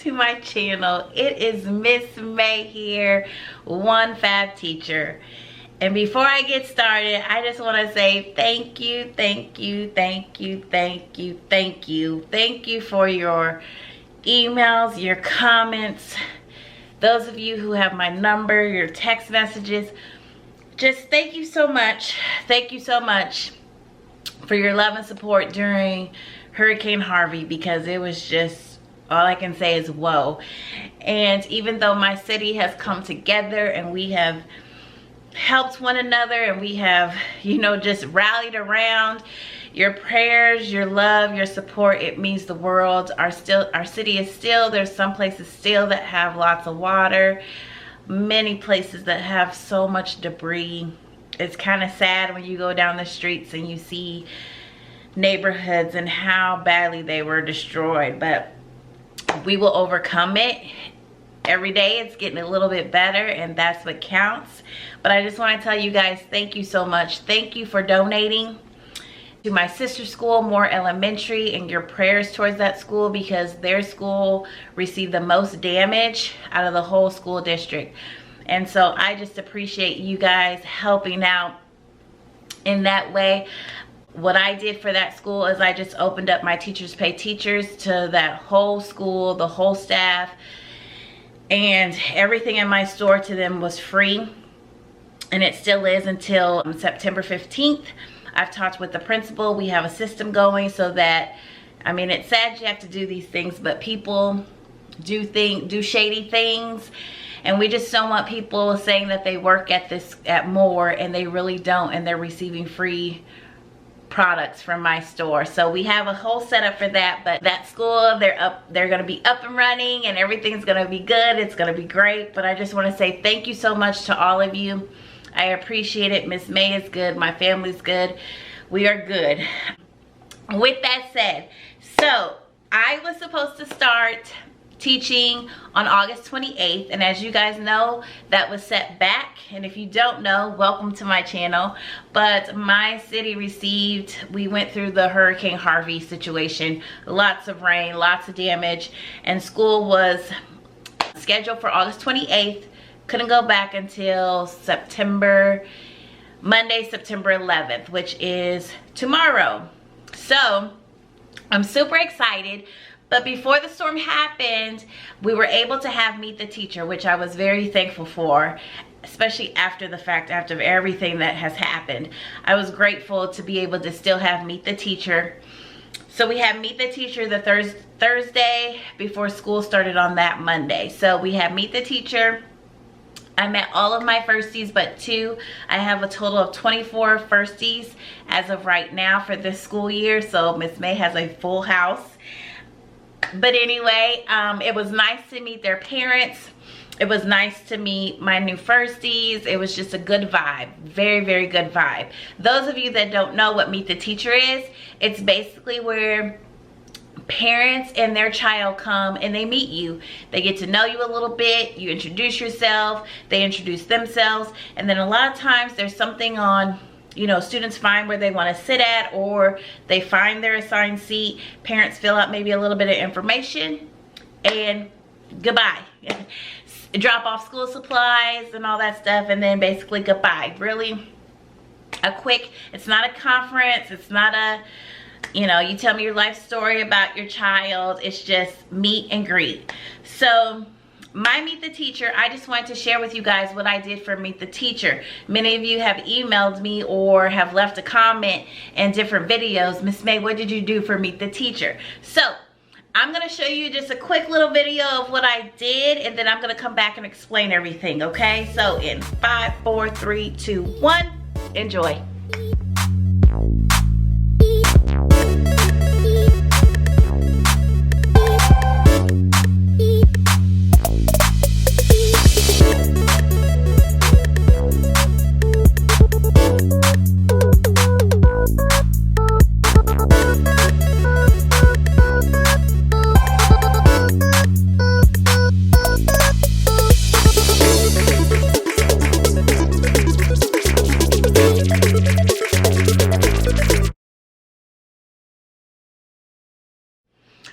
to my channel. It is Miss May here, One Fab Teacher. And before I get started, I just want to say thank you, thank you, thank you, thank you, thank you. Thank you for your emails, your comments. Those of you who have my number, your text messages, just thank you so much. Thank you so much for your love and support during Hurricane Harvey, because it was just, all I can say is whoa. And even though my city has come together and we have helped one another and we have, you know, just rallied around, your prayers, your love, your support, it means the world. Our city is still, there's some places still that have lots of water, many places that have so much debris. It's kind of sad when you go down the streets and you see neighborhoods and how badly they were destroyed, but we will overcome it. Every day it's getting a little bit better, and that's what counts. But I just want to tell you guys, thank you so much. Thank you for donating to my sister school, Moore Elementary, and your prayers towards that school, because their school received the most damage out of the whole school district. And so I just appreciate you guys helping out in that way. What I did for that school is I just opened up my Teachers Pay Teachers to that whole school, the whole staff, and everything in my store to them was free. And it still is until September 15th. I've talked with the principal. We have a system going so that, I mean, it's sad you have to do these things, but people do shady things. And we just don't want people saying that they work at Moore and they really don't, and they're receiving free products from my store. So we have a whole setup for that. But that school, they're gonna be up and running, and everything's gonna be good. It's gonna be great. But I just want to say thank you so much to all of you. I appreciate it. Miss May is good, my family's good, we are good. With that said, so I was supposed to start teaching on August 28th, and as you guys know, that was set back. And if you don't know, welcome to my channel. But my city we went through the Hurricane Harvey situation, lots of rain, lots of damage, and school was scheduled for August 28th. Couldn't go back until Monday, September 11th, which is tomorrow. So I'm super excited. But before the storm happened, we were able to have Meet the Teacher, which I was very thankful for, especially after the fact, after everything that has happened. I was grateful to be able to still have Meet the Teacher. So we had Meet the Teacher the Thursday before school started on that Monday. So we had Meet the Teacher. I met all of my firsties but 2. I have a total of 24 firsties as of right now for this school year. So Miss May has a full house. But anyway, it was nice to meet their parents. It was nice to meet my new firsties. It was just a good vibe. Very, very good vibe. Those of you that don't know what Meet the Teacher is, it's basically where parents and their child come and they meet you. They get to know you a little bit. You introduce yourself. They introduce themselves. And then a lot of times there's something on, you know, students find where they want to sit at, or they find their assigned seat. Parents fill out maybe a little bit of information, and goodbye. Drop off school supplies and all that stuff, and then basically goodbye. Really a quick, it's not a conference, it's not a, you know, you tell me your life story about your child. It's just meet and greet. So my Meet the Teacher, I just wanted to share with you guys what I did for Meet the Teacher. Many of you have emailed me or have left a comment in different videos. Miss May, what did you do for Meet the Teacher? So I'm going to show you just a quick little video of what I did, and then I'm going to come back and explain everything, okay? So in 5, 4, 3, 2, 1, enjoy.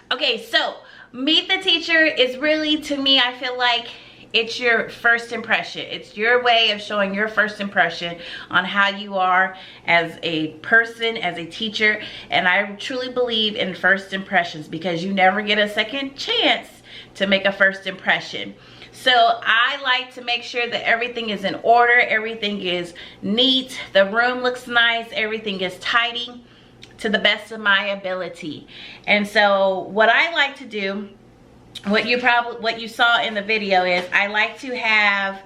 Okay, so Meet the Teacher is really, to me, I feel like it's your first impression. It's your way of showing your first impression on how you are as a person, as a teacher. And I truly believe in first impressions because you never get a second chance to make a first impression. So I like to make sure that everything is in order, everything is neat, the room looks nice, everything is tidy to the best of my ability. And so what I like to do, what you saw in the video is I like to have,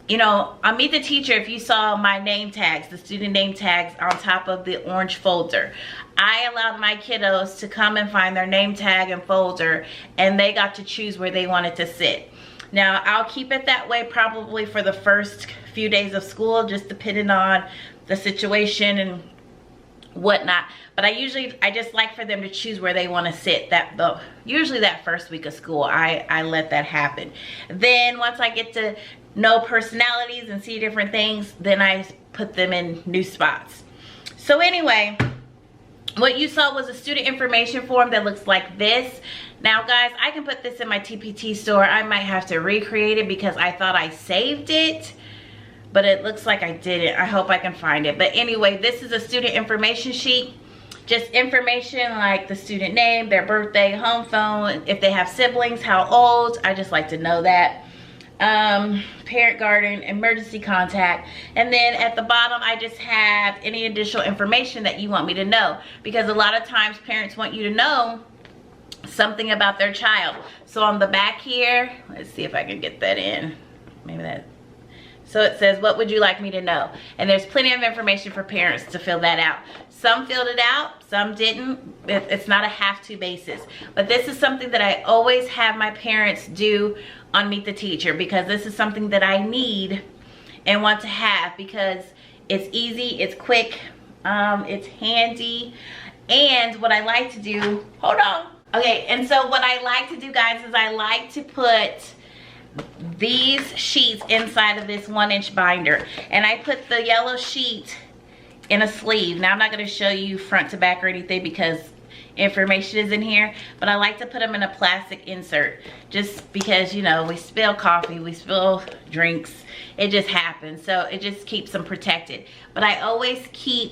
you know, on Meet the Teacher, if you saw my name tags, the student name tags on top of the orange folder, I allowed my kiddos to come and find their name tag and folder, and they got to choose where they wanted to sit. Now, I'll keep it that way probably for the first few days of school, just depending on the situation and whatnot. But I just like for them to choose where they want to sit. Usually that first week of school, I let that happen. Then once I get to know personalities and see different things, then I put them in new spots. So anyway, what you saw was a student information form that looks like this. Now guys, I can put this in my TPT store. I might have to recreate it because I thought I saved it, but it looks like I didn't. I hope I can find it. But anyway, this is a student information sheet. Just information like the student name, their birthday, home phone, if they have siblings, how old. I just like to know that. Parent, guardian, emergency contact. And then at the bottom, I just have any additional information that you want me to know. Because a lot of times parents want you to know something about their child. So on the back here, let's see if I can get that in. Maybe that. So it says, what would you like me to know? And there's plenty of information for parents to fill that out. Some filled it out, some didn't. It's not a have-to basis. But this is something that I always have my parents do on Meet the Teacher, because this is something that I need and want to have because it's easy, it's quick, it's handy. And what I like to do, hold on. Okay, and so what I like to do, guys, is I like to put these sheets inside of this 1-inch binder, and I put the yellow sheet in a sleeve. Now I'm not going to show you front to back or anything because information is in here, but I like to put them in a plastic insert just because, you know, we spill coffee, we spill drinks, it just happens. So it just keeps them protected. But I always keep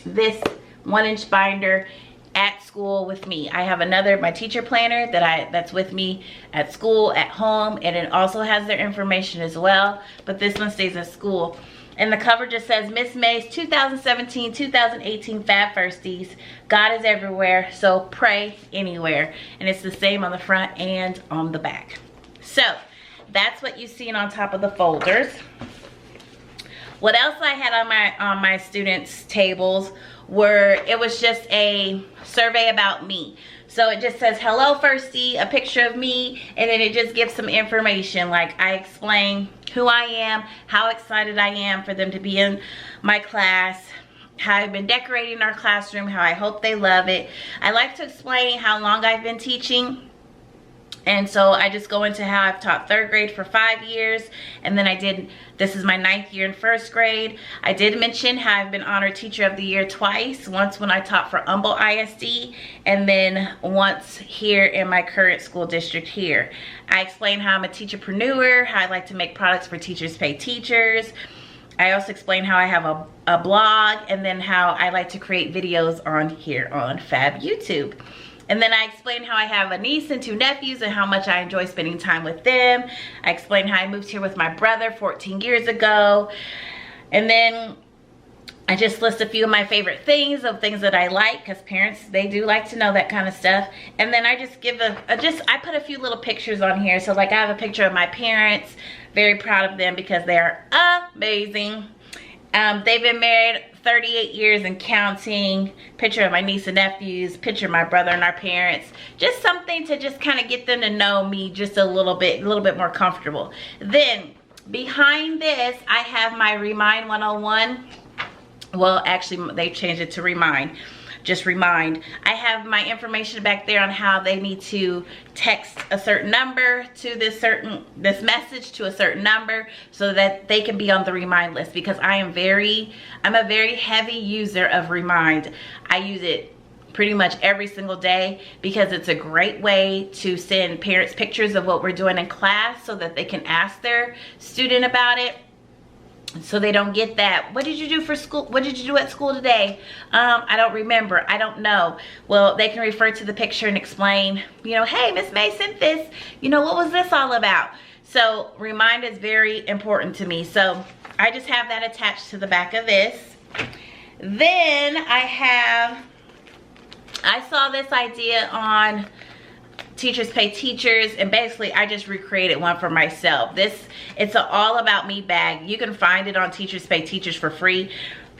this 1-inch binder at school with me. I have my teacher planner that's with me at school, at home, and it also has their information as well, but this one stays at school. And the cover just says Miss May's 2017-2018 Fab Firsties. God is everywhere, so pray anywhere. And it's the same on the front and on the back. So that's what you've seen on top of the folders. What else I had on my students' tables it was just a survey about me. So it just says, hello Firstie, a picture of me, and then it just gives some information. Like I explain who I am, how excited I am for them to be in my class, how I've been decorating our classroom, how I hope they love it. I like to explain how long I've been teaching. And so I just go into how I've taught 3rd grade for 5 years. And then this is my 9th year in 1st grade. I did mention how I've been honored Teacher of the Year twice. Once when I taught for Humble ISD, and then once here in my current school district here. I explain how I'm a teacherpreneur, how I like to make products for Teachers Pay Teachers. I also explain how I have a blog, and then how I like to create videos on here on Fab YouTube. And then I explain how I have a niece and 2 nephews and how much I enjoy spending time with them. I explain how I moved here with my brother 14 years ago. And then I just list a few of my favorite things, of things that I like, because parents, they do like to know that kind of stuff. And then I just give I put a few little pictures on here. So like I have a picture of my parents, very proud of them because they are amazing. They've been married 38 years and counting. Picture of my niece and nephews, picture of my brother and our parents. Just something to just kind of get them to know me just a little bit more comfortable. Then behind this, I have my Remind 101. Well, actually, they changed it to Remind. Just Remind. I have my information back there on how they need to text a certain number to this message to a certain number so that they can be on the Remind list, because I'm a very heavy user of Remind. I use it pretty much every single day, because it's a great way to send parents pictures of what we're doing in class so that they can ask their student about it. So they don't get that, what did you do for school? What did you do at school today? I don't remember. I don't know. Well, they can refer to the picture and explain, you know, hey, Miss May sent this. You know, what was this all about? So remind is very important to me. So I just have that attached to the back of this. Then I saw this idea on Teachers Pay Teachers, and basically I just recreated one for myself. It's an all about me bag. You can find it on Teachers Pay Teachers for free.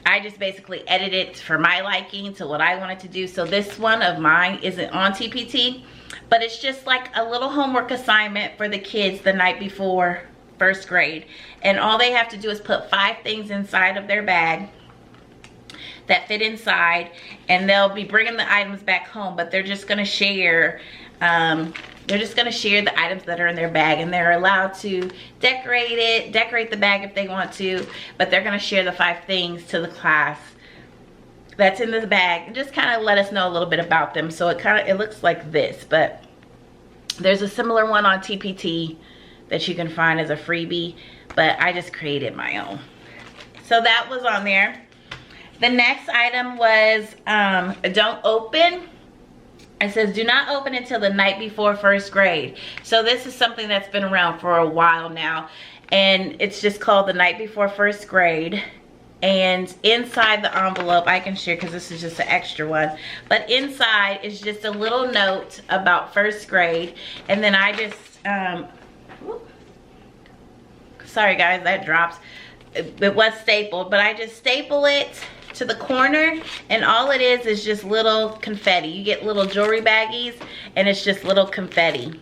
I just basically edited it for my liking to what I wanted to do. So this one of mine isn't on TPT, but it's just like a little homework assignment for the kids the night before first grade. And all they have to do is put 5 things inside of their bag that fit inside, and they'll be bringing the items back home, but they're just going to share the items that are in their bag, and they're allowed to decorate the bag if they want to, but they're going to share the 5 things to the class that's in this bag, and just kind of let us know a little bit about them. So it looks like this, but there's a similar one on TPT that you can find as a freebie, but I just created my own. So that was on there. The next item was don't open. It says do not open until the night before first grade. So this is something that's been around for a while now, and it's just called the night before first grade. And inside the envelope, I can share because this is just an extra one, but inside is just a little note about first grade. And then I just sorry guys, that drops. It was stapled, but I just staple it to the corner, and all it is just little confetti. You get little jewelry baggies, and it's just little confetti,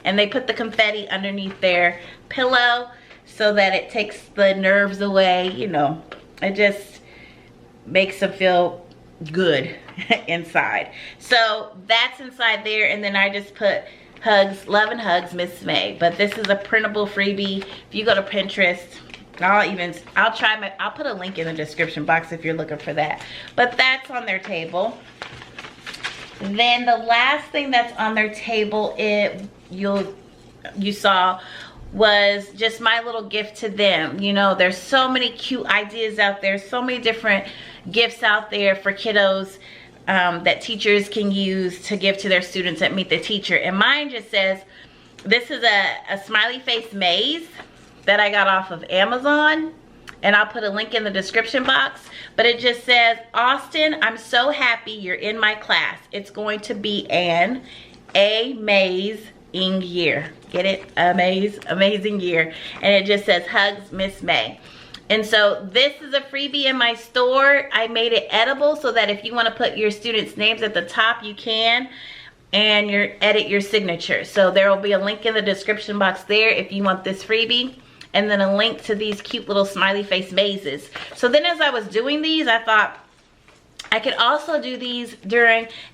and they put the confetti underneath their pillow so that it takes the nerves away. You know, it just makes them feel good inside. So that's inside there. And then I just put hugs, love and hugs, Miss May. But this is a printable freebie. If you go to Pinterest, I'll put a link in the description box if you're looking for that. But that's on their table. Then the last thing that's on their table, you saw, was just my little gift to them. You know, there's so many cute ideas out there, so many different gifts out there for kiddos that teachers can use to give to their students at Meet the Teacher. And mine just says, this is a smiley face maze that I got off of Amazon, and I'll put a link in the description box. But it just says, Austin, I'm so happy you're in my class. It's going to be an amazing year. Get it? Amazing year. And it just says, hugs, Miss May. And so this is a freebie in my store. I made it edible so that if you want to put your students' names at the top, you can, and edit your signature. So there will be a link in the description box there if you want this freebie, and then a link to these cute little smiley face mazes. So then as I was doing these, I thought I could also do these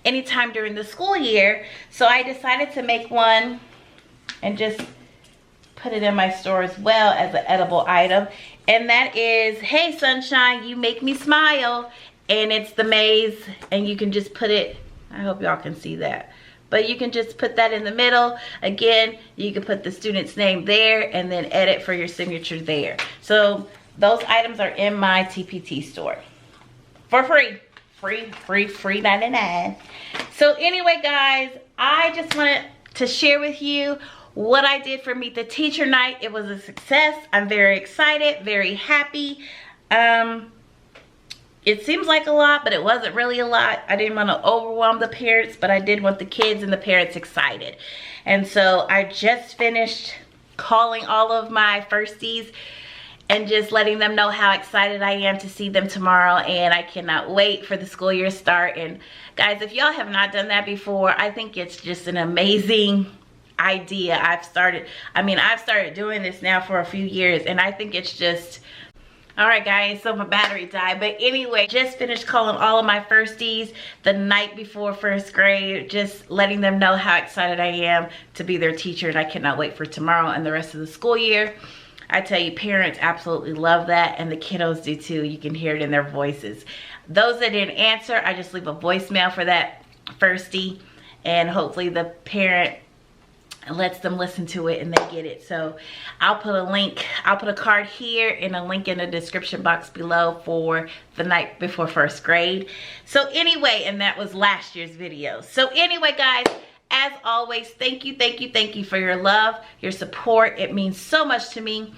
anytime during the school year. So I decided to make one and just put it in my store as well as an edible item. And that is, hey sunshine, you make me smile. And it's the maze, and you can just put it, I hope y'all can see that, but you can just put that in the middle. Again, you can put the student's name there and then edit for your signature there. So those items are in my TPT store for free. Free 99. So anyway guys, I just wanted to share with you what I did for Meet the Teacher night. It was a success. I'm very excited, very happy. It seems like a lot, but it wasn't really a lot. I didn't want to overwhelm the parents, but I did want the kids and the parents excited. And so I just finished calling all of my firsties and just letting them know how excited I am to see them tomorrow, and I cannot wait for the school year start. And guys, if y'all have not done that before, I think it's just an amazing idea. I've started doing this now for a few years, and I think it's just, all right guys, so my battery died. But anyway, just finished calling all of my firsties the night before first grade, just letting them know how excited I am to be their teacher, and I cannot wait for tomorrow and the rest of the school year. I tell you, parents absolutely love that, and the kiddos do too. You can hear it in their voices. Those that didn't answer, I just leave a voicemail for that firstie, and hopefully the parent lets them listen to it and they get it. So I'll put a link, I'll put a card here and a link in the description box below for the night before first grade. So anyway, and that was last year's video. So anyway, guys, as always, thank you for your love, your support. It means so much to me.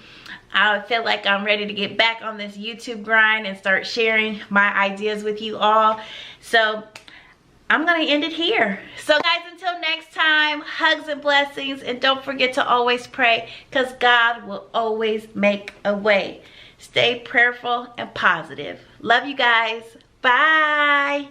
I feel like I'm ready to get back on this YouTube grind and start sharing my ideas with you all. So I'm gonna end it here. So guys, until next time, hugs and blessings, and don't forget to always pray, because God will always make a way. Stay prayerful and positive. Love you guys. Bye.